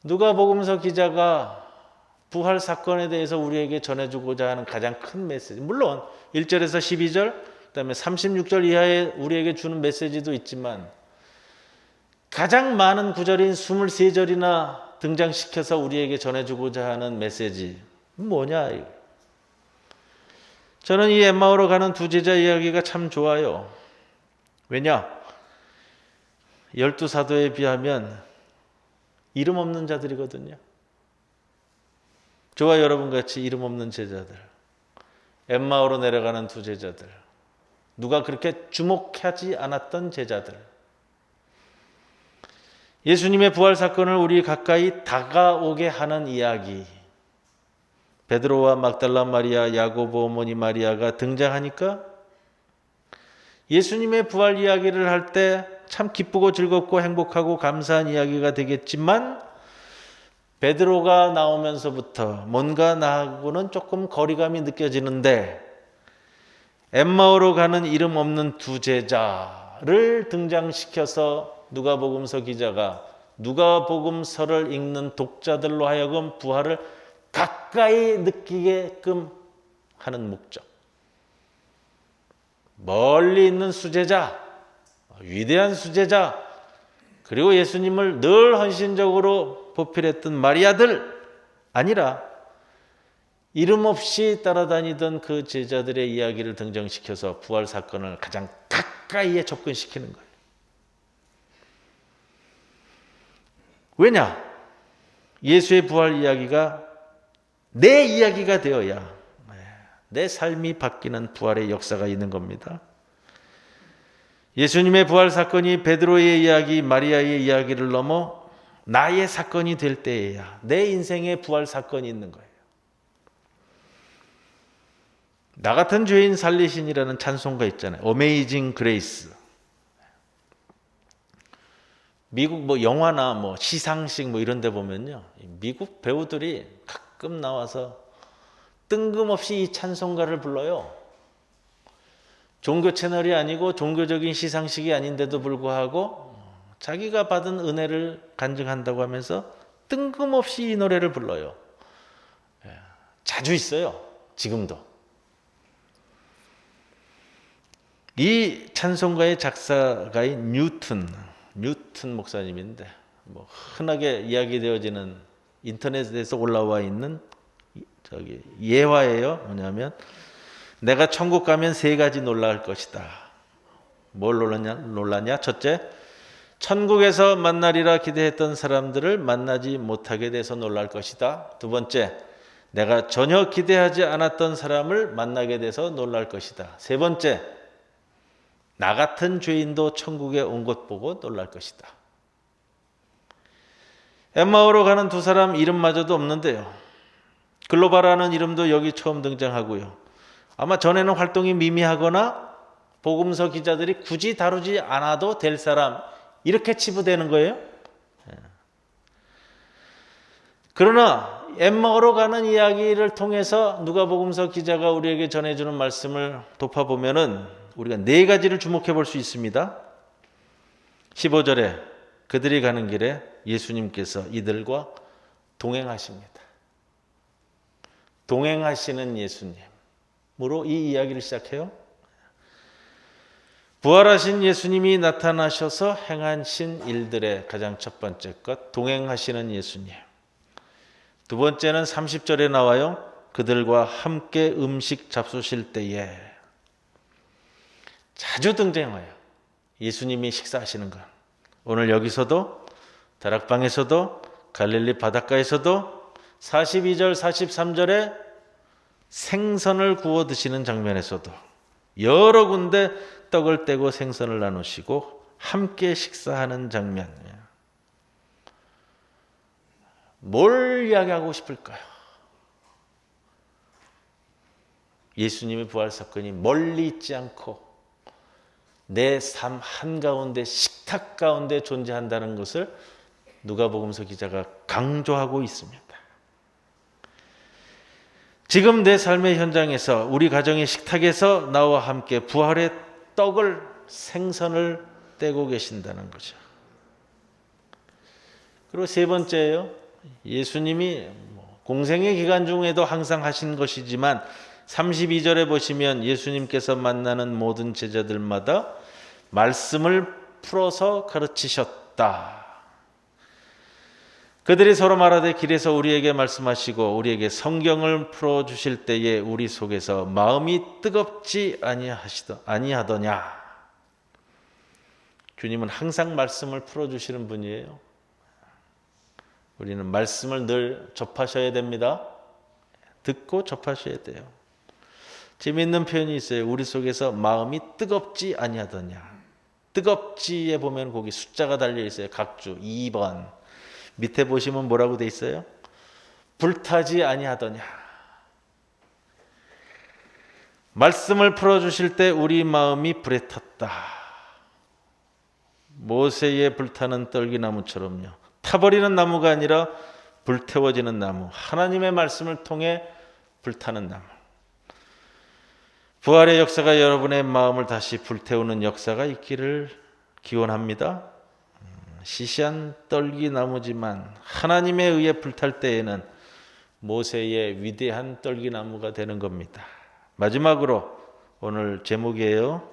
누가복음서 기자가 부활 사건에 대해서 우리에게 전해주고자 하는 가장 큰 메시지, 물론 1절에서 12절, 그다음에 36절 이하에 우리에게 주는 메시지도 있지만 가장 많은 구절인 23절이나 등장시켜서 우리에게 전해주고자 하는 메시지 뭐냐? 저는 이 엠마오로 가는 두 제자 이야기가 참 좋아요. 왜냐? 12사도에 비하면 이름 없는 자들이거든요. 저와 여러분 같이 이름 없는 제자들, 엠마오로 내려가는 두 제자들, 누가 그렇게 주목하지 않았던 제자들, 예수님의 부활 사건을 우리 가까이 다가오게 하는 이야기. 베드로와 막달라 마리아, 야고보 어머니 마리아가 등장하니까 예수님의 부활 이야기를 할 때 참 기쁘고 즐겁고 행복하고 감사한 이야기가 되겠지만, 베드로가 나오면서부터 뭔가 나하고는 조금 거리감이 느껴지는데, 엠마오로 가는 이름 없는 두 제자를 등장시켜서 누가복음서 기자가 누가복음서를 읽는 독자들로 하여금 부활을 가까이 느끼게끔 하는 목적. 멀리 있는 수제자, 위대한 수제자, 그리고 예수님을 늘 헌신적으로 보필했던 마리아들 아니라 이름 없이 따라다니던 그 제자들의 이야기를 등장시켜서 부활 사건을 가장 가까이에 접근시키는 거예요. 왜냐? 예수의 부활 이야기가 내 이야기가 되어야 내 삶이 바뀌는 부활의 역사가 있는 겁니다. 예수님의 부활 사건이 베드로의 이야기, 마리아의 이야기를 넘어 나의 사건이 될 때에야 내 인생의 부활 사건이 있는 거예요. 나 같은 죄인 살리신이라는 찬송가 있잖아요. 어메이징 그레이스. 미국 뭐 영화나 뭐 시상식 뭐 이런 데 보면요, 미국 배우들이 가끔 나와서 뜬금없이 이 찬송가를 불러요. 종교 채널이 아니고 종교적인 시상식이 아닌데도 불구하고 자기가 받은 은혜를 간증한다고 하면서 뜬금없이 이 노래를 불러요. 자주 있어요. 지금도. 이 찬송가의 작사가인 뉴튼 목사님인데, 뭐 흔하게 이야기되어지는 인터넷에서 올라와 있는 예화예요. 뭐냐면 내가 천국 가면 세 가지 놀랄 것이다. 뭘 놀라냐? 첫째, 천국에서 만나리라 기대했던 사람들을 만나지 못하게 돼서 놀랄 것이다. 두 번째, 내가 전혀 기대하지 않았던 사람을 만나게 돼서 놀랄 것이다. 세 번째, 나 같은 죄인도 천국에 온 것 보고 놀랄 것이다. 엠마오로 가는 두 사람 이름마저도 없는데요. 글로바라는 이름도 여기 처음 등장하고요. 아마 전에는 활동이 미미하거나 복음서 기자들이 굳이 다루지 않아도 될 사람, 이렇게 치부되는 거예요. 그러나 엠마오로 가는 이야기를 통해서 누가복음서 기자가 우리에게 전해주는 말씀을 곱아보면은 우리가 네 가지를 주목해 볼 수 있습니다. 15절에 그들이 가는 길에 예수님께서 이들과 동행하십니다. 동행하시는 예수님으로 이 이야기를 시작해요. 부활하신 예수님이 나타나셔서 행하신 일들의 가장 첫 번째 것, 동행하시는 예수님. 두 번째는 30절에 나와요. 그들과 함께 음식 잡수실 때에. 자주 등장해요. 예수님이 식사하시는 것. 오늘 여기서도, 다락방에서도, 갈릴리 바닷가에서도 42절, 43절에 생선을 구워 드시는 장면에서도 여러 군데 떡을 떼고 생선을 나누시고 함께 식사하는 장면. 뭘 이야기하고 싶을까요? 예수님의 부활 사건이 멀리 있지 않고 내 삶 한가운데, 식탁 가운데 존재한다는 것을 누가복음서 기자가 강조하고 있습니다. 지금 내 삶의 현장에서, 우리 가정의 식탁에서 나와 함께 부활의 떡을, 생선을 떼고 계신다는 거죠. 그리고 세 번째예요. 예수님이 공생의 기간 중에도 항상 하신 것이지만 32절에 보시면 예수님께서 만나는 모든 제자들마다 말씀을 풀어서 가르치셨다. 그들이 서로 말하되 길에서 우리에게 말씀하시고 우리에게 성경을 풀어주실 때에 우리 속에서 마음이 뜨겁지 아니하더냐. 주님은 항상 말씀을 풀어주시는 분이에요. 우리는 말씀을 늘 접하셔야 됩니다. 듣고 접하셔야 돼요. 재미있는 표현이 있어요. 우리 속에서 마음이 뜨겁지 아니하더냐. 뜨겁지에 보면 거기 숫자가 달려 있어요. 각주 2번. 밑에 보시면 뭐라고 돼 있어요? 불타지 아니하더냐. 말씀을 풀어주실 때 우리 마음이 불에 탔다. 모세의 불타는 떨기나무처럼요. 타버리는 나무가 아니라 불태워지는 나무. 하나님의 말씀을 통해 불타는 나무. 부활의 역사가 여러분의 마음을 다시 불태우는 역사가 있기를 기원합니다. 시시한 떨기나무지만 하나님에 의해 불탈 때에는 모세의 위대한 떨기나무가 되는 겁니다. 마지막으로 오늘 제목이에요.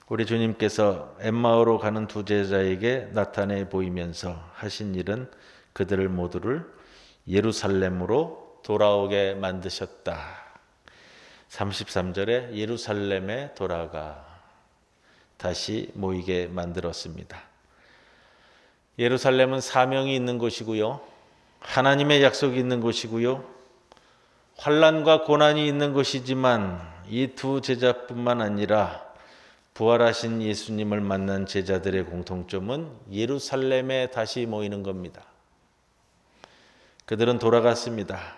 우리 주님께서 엠마오로 가는 두 제자에게 나타내 보이면서 하신 일은 그들을 모두를 예루살렘으로 돌아오게 만드셨다. 33절에 예루살렘에 돌아가 다시 모이게 만들었습니다. 예루살렘은 사명이 있는 곳이고요. 하나님의 약속이 있는 곳이고요. 환난과 고난이 있는 곳이지만 이 두 제자뿐만 아니라 부활하신 예수님을 만난 제자들의 공통점은 예루살렘에 다시 모이는 겁니다. 그들은 돌아갔습니다.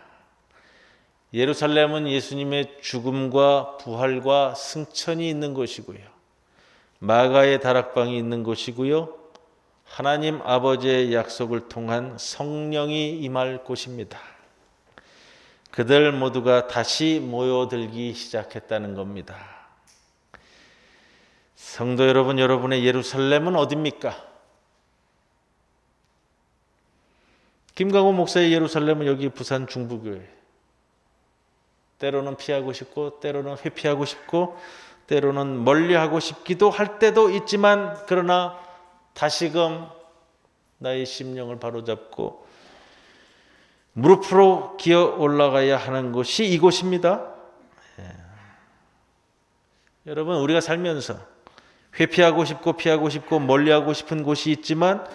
예루살렘은 예수님의 죽음과 부활과 승천이 있는 곳이고요. 마가의 다락방이 있는 곳이고요. 하나님 아버지의 약속을 통한 성령이 임할 곳입니다. 그들 모두가 다시 모여들기 시작했다는 겁니다. 성도 여러분, 여러분의 예루살렘은 어디입니까? 김강호 목사의 예루살렘은 여기 부산 중부교회. 때로는 피하고 싶고 때로는 회피하고 싶고 때로는 멀리하고 싶기도 할 때도 있지만 그러나 다시금 나의 심령을 바로잡고 무릎으로 기어 올라가야 하는 곳이 이곳입니다. 여러분, 우리가 살면서 회피하고 싶고 피하고 싶고 멀리하고 싶은 곳이 있지만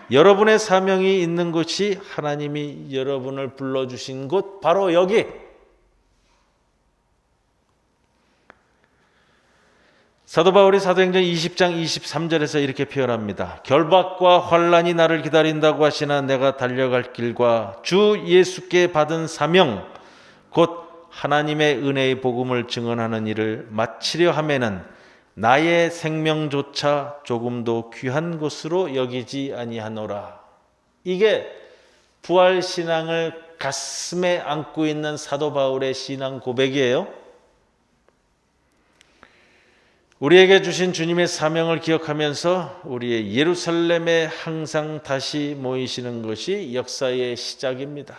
여러분의 사명이 있는 곳이 하나님이 여러분을 불러주신 곳 바로 여기. 사도 바울이 사도행전 20장 23절에서 이렇게 표현합니다. 결박과 환난이 나를 기다린다고 하시나 내가 달려갈 길과 주 예수께 받은 사명 곧 하나님의 은혜의 복음을 증언하는 일을 마치려 하면은 나의 생명조차 조금도 귀한 것으로 여기지 아니하노라. 이게 부활신앙을 가슴에 안고 있는 사도 바울의 신앙 고백이에요. 우리에게 주신 주님의 사명을 기억하면서 우리의 예루살렘에 항상 다시 모이시는 것이 역사의 시작입니다.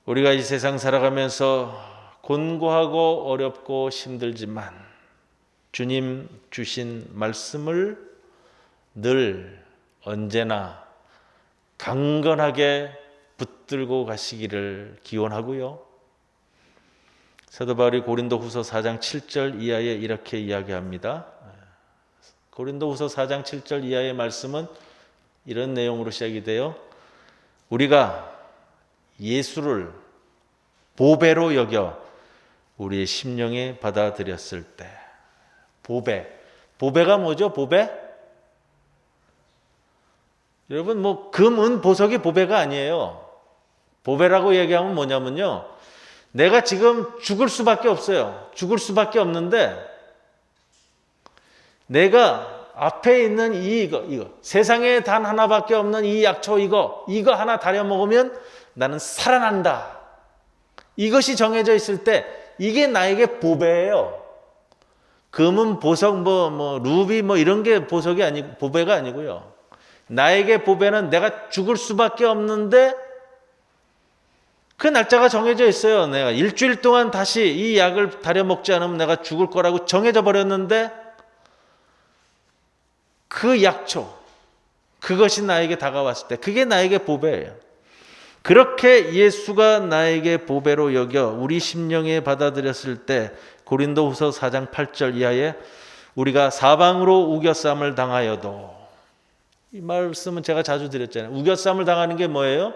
우리가 이 세상 살아가면서 곤고하고 어렵고 힘들지만 주님 주신 말씀을 늘 언제나 강건하게 붙들고 가시기를 기원하고요. 사도 바울이 고린도후서 4장 7절 이하에 이렇게 이야기합니다. 고린도후서 4장 7절 이하의 말씀은 이런 내용으로 시작이 돼요. 우리가 예수를 보배로 여겨 우리의 심령에 받아들였을 때, 보배가 뭐죠? 보배? 여러분, 뭐 금, 은, 보석이 보배가 아니에요. 보배라고 얘기하면 뭐냐면요, 내가 지금 죽을 수밖에 없어요. 죽을 수밖에 없는데 내가 앞에 있는 이거 세상에 단 하나밖에 없는 이 약초 이거 하나 다려 먹으면 나는 살아난다. 이것이 정해져 있을 때 이게 나에게 보배예요. 금은 보석 루비 이런 게 보석이 아니고 보배가 아니고요. 나에게 보배는 내가 죽을 수밖에 없는데 그 날짜가 정해져 있어요. 내가 일주일 동안 다시 이 약을 다려 먹지 않으면 내가 죽을 거라고 정해져 버렸는데 그 약초, 그것이 나에게 다가왔을 때 그게 나에게 보배예요. 그렇게 예수가 나에게 보배로 여겨 우리 심령에 받아들였을 때 고린도후서 4장 8절 이하에 우리가 사방으로 우겨쌈을 당하여도, 이 말씀은 제가 자주 드렸잖아요. 우겨쌈을 당하는 게 뭐예요?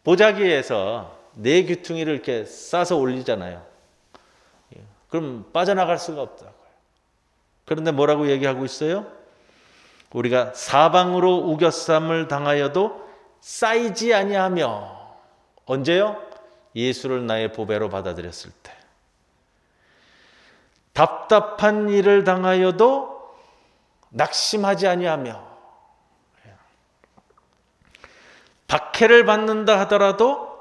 보자기에서 네 귀퉁이를 이렇게 싸서 올리잖아요. 그럼 빠져나갈 수가 없다고요. 그런데 뭐라고 얘기하고 있어요? 우리가 사방으로 우겨쌈을 당하여도 쌓이지 아니하며, 언제요? 예수를 나의 보배로 받아들였을 때. 답답한 일을 당하여도 낙심하지 아니하며, 박해를 받는다 하더라도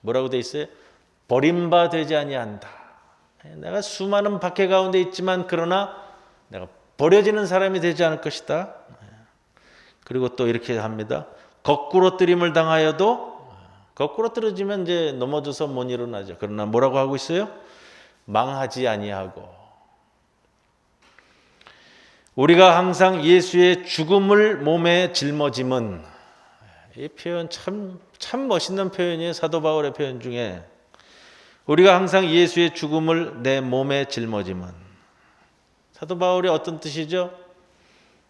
뭐라고 돼 있어요? 버림받지 아니한다. 내가 수많은 박해 가운데 있지만 그러나 내가 버려지는 사람이 되지 않을 것이다. 그리고 또 이렇게 합니다. 거꾸로 뜨림을 당하여도, 거꾸로 떨어지면 이제 넘어져서 못 일어나죠. 그러나 뭐라고 하고 있어요? 망하지 아니하고. 우리가 항상 예수의 죽음을 몸에 짊어짐은, 이 표현 참 멋있는 표현이에요. 사도 바울의 표현 중에 우리가 항상 예수의 죽음을 내 몸에 짊어짐은, 사도 바울이 어떤 뜻이죠?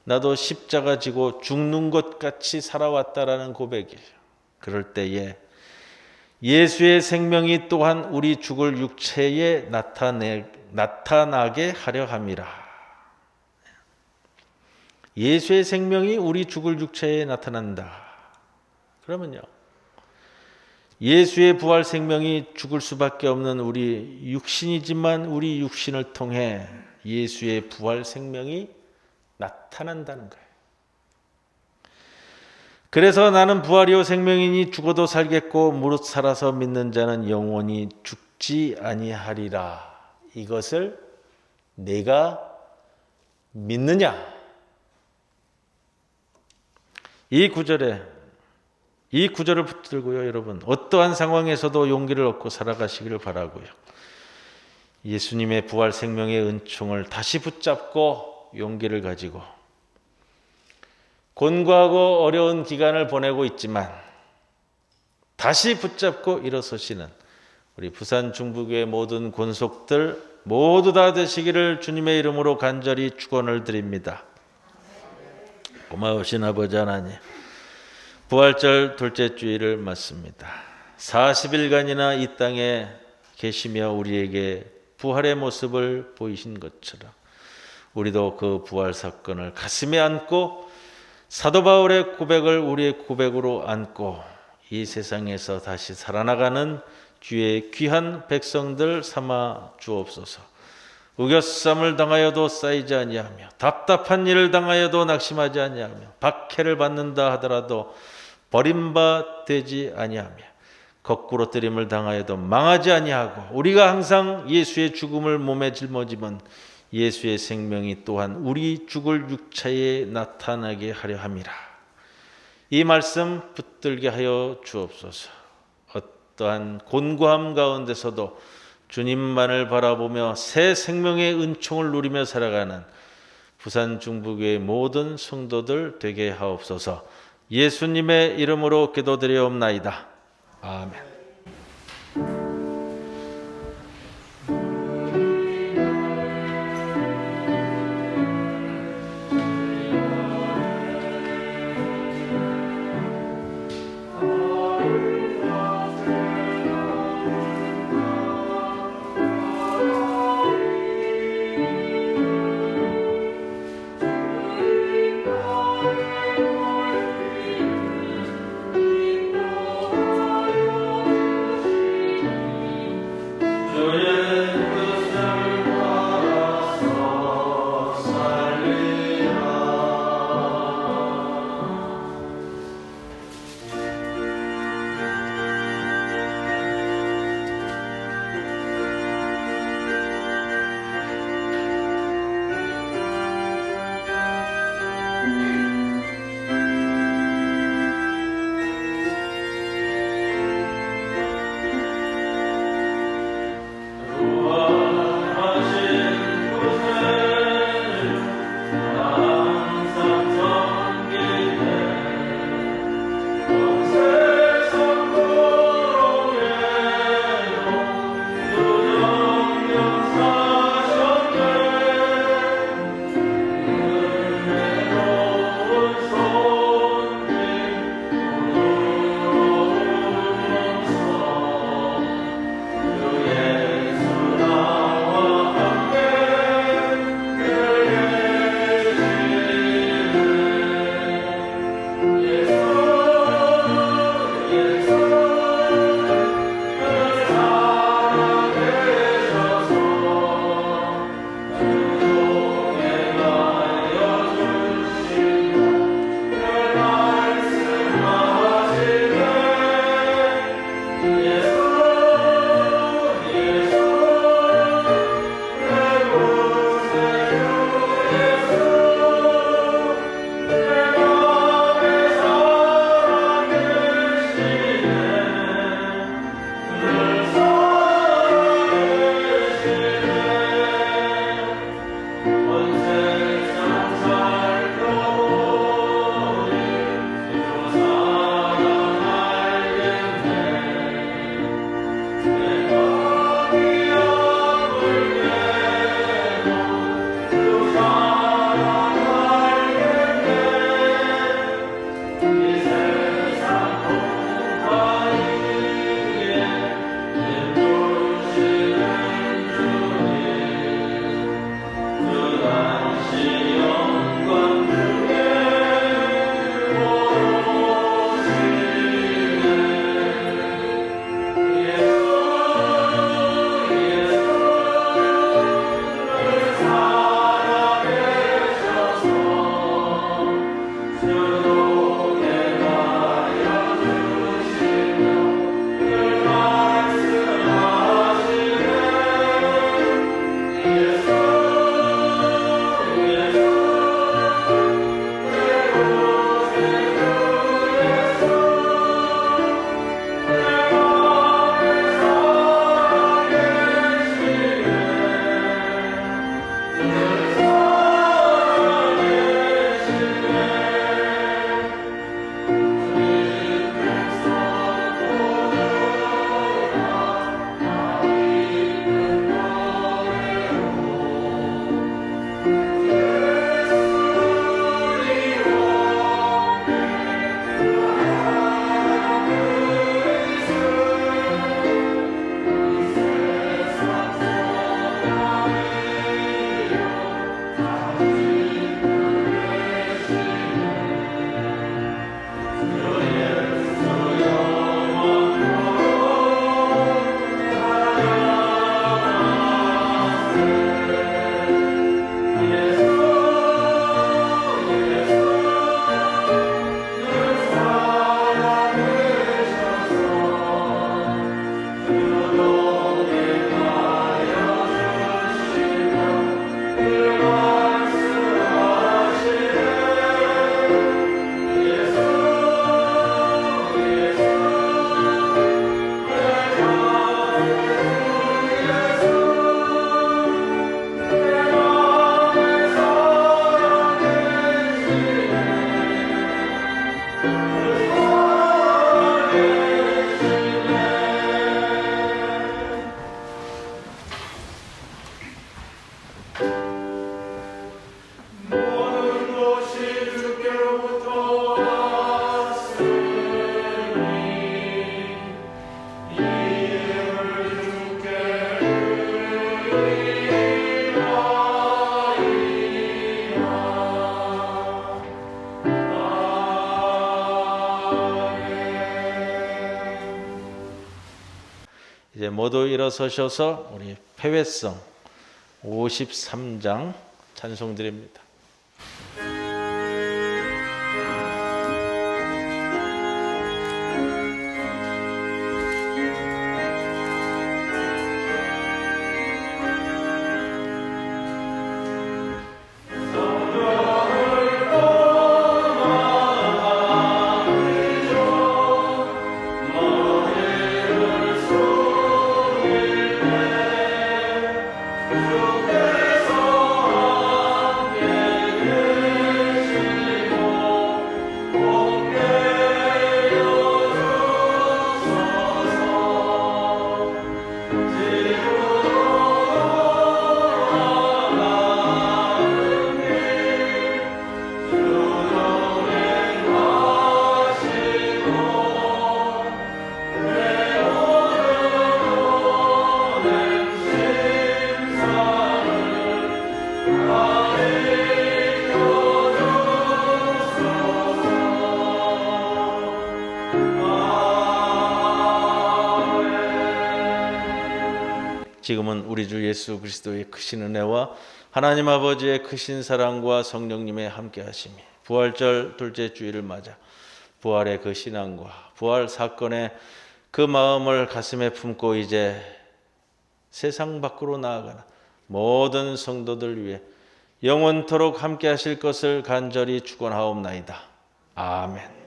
나도 십자가 지고 죽는 것 같이 살아왔다라는 고백이에요. 그럴 때에 예수의 생명이 또한 우리 죽을 육체에 나타나게 하려 함이라. 예수의 생명이 우리 죽을 육체에 나타난다. 그러면요, 예수의 부활 생명이 죽을 수밖에 없는 우리 육신이지만 우리 육신을 통해 예수의 부활 생명이 나타난다는 거예요. 그래서 나는 부활이요 생명이니 죽어도 살겠고 무릇 살아서 믿는 자는 영원히 죽지 아니하리라. 이것을 내가 믿느냐? 이 구절을 붙들고요, 여러분, 어떠한 상황에서도 용기를 얻고 살아가시기를 바라고요. 예수님의 부활 생명의 은총을 다시 붙잡고 용기를 가지고 곤고하고 어려운 기간을 보내고 있지만 다시 붙잡고 일어서시는 우리 부산 중부교회 모든 권속들 모두 다 되시기를 주님의 이름으로 간절히 축원을 드립니다. 고마우신 아버지 하나님, 부활절 둘째 주일을 맞습니다. 40일간이나 이 땅에 계시며 우리에게 부활의 모습을 보이신 것처럼 우리도 그 부활 사건을 가슴에 안고 사도 바울의 고백을 우리의 고백으로 안고 이 세상에서 다시 살아나가는 주의 귀한 백성들 삼아 주옵소서. 우겨쌈을 당하여도 쌓이지 아니하며 답답한 일을 당하여도 낙심하지 아니하며 박해를 받는다 하더라도 버림받지 아니하며 거꾸로 뜨림을 당하여도 망하지 아니하고 우리가 항상 예수의 죽음을 몸에 짊어지면 예수의 생명이 또한 우리 죽을 육체에 나타나게 하려 함이라. 이 말씀 붙들게 하여 주옵소서. 어떠한 곤고함 가운데서도 주님만을 바라보며 새 생명의 은총을 누리며 살아가는 부산 중부교회 모든 성도들 되게 하옵소서. 예수님의 이름으로 기도드리옵나이다. 아멘. 모든 것이 주께로부터 왔으니 이를 주께 이제 모두 일어서셔서 우리 패회성 53장 찬송 드립니다. 지금은 우리 주 예수 그리스도의 크신 은혜와 하나님 아버지의 크신 사랑과 성령님의 함께하심이 부활절 둘째 주일을 맞아 부활의 그 신앙과 부활 사건의 그 마음을 가슴에 품고 이제 세상 밖으로 나아가는 모든 성도들 위해 영원토록 함께하실 것을 간절히 축원하옵나이다. 아멘.